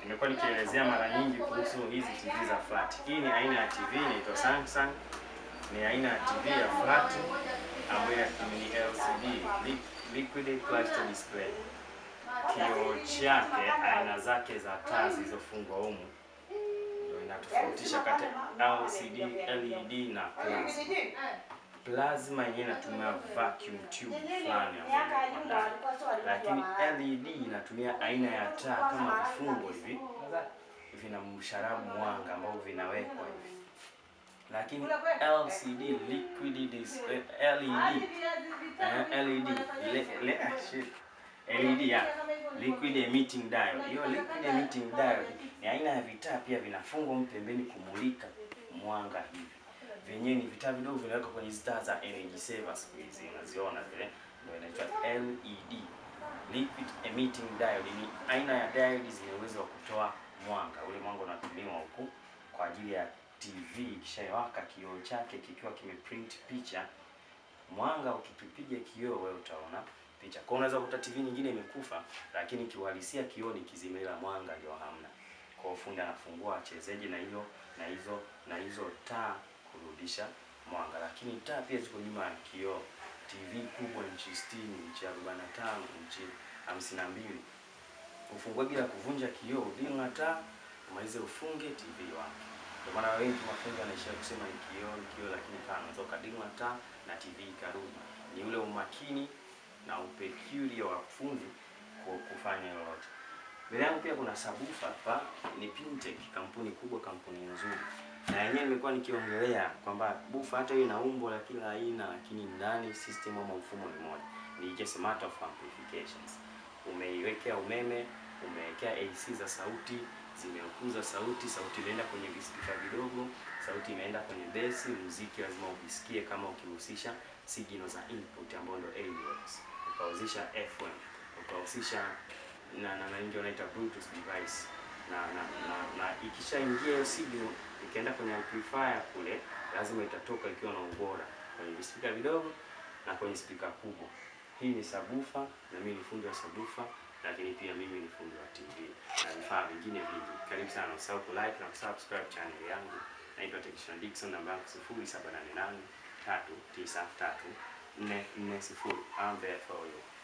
Nimekuwa nikielezea mara nyingi kuhusu hizi TV za flat. Hii ni aina ya TV inaitwa Samsung. Ni aina ya TV ya flat ambayo ni LCD, liquid crystal display. Kioo chake, aina zake za taa zilizofungwa humu ndio inatofautisha kati ya LCD, LED na plasma. Plasma yenyewe inatumia vacuum tube fulani ambayo iko ndani, lakini LED inatumia aina ya taa kama vifungo hivi, vina msharabu mwanga ambao vinawekwa hivi. Lakini LCD, liquid display, LED ya liquid emitting diode. Hiyo liquid emitting diode ni aina ya vitaa pia vinafungwa pembeni kumulika mwanga hivi. Vyenyewe ni vitaa vidogo vinawekwa kwenye taa za energy saver siku hizi unaziona vile, ndio inaitwa LED, liquid emitting diode. Ni aina ya diode zenye uwezo wa kutoa mwanga. Ule mwanga unatumiwa huku kwa ajili ya TV ikishawaka kioo chake kikiwa kimeprint picha, mwanga ukipiga kioo wewe utaona picha. Kwa unaweza kukuta TV nyingine imekufa lakini kiuhalisia kioo ni kizimela, mwanga ndio hamna. Kwa ufundi anafungua achezeje na hizo taa kurudisha mwanga. Lakini taa pia ziko nyuma ya kioo. TV kubwa inchi 60, inchi 45, inchi 52. Ufungue bila kuvunja kioo, bila taa umalize ufunge TV wake. Kwa maana wengi mafundi wanaishia kusema ni kioo, lakini kana unaweza dinga taa na TV ikarudi. Ni ule umakini na upeculiar wa fundi kufanya lolote. Mbele yangu pia kuna subwoofer hapa, ni Pintech, kampuni kubwa, kampuni nzuri. Na yenyewe nimekuwa nikiongelea kwamba boofer hata ina umbo la kila aina, lakini ndani system ama mfumo ni moja. Ni just a matter of amplifications. Umeiwekea umeme, umewekea AC za sauti, zimeukuza sauti imeenda kwenye vispika vidogo, sauti imeenda kwenye bass, muziki lazima ubisikie kama ukihusisha signal za input ambazo ndio AUX. Ukahusisha FM, ukahusisha na ndio inaita Bluetooth device. Na ikishaingia hiyo signal ikaenda kwenye amplifier kule, lazima itatoka ikiwa na ubora kwenye vispika vidogo na kwenye speaker kubwa. Hii ni subwoofer na mimi ni fundi wa subwoofer, lakini pia mimi ni fundi wa TV na vifaa vingine vingi. Karibu sana, usahau ku like na subscribe channel yangu. Naitwa Technician Dickson, namba yangu 0788 393 440. I'm there for you.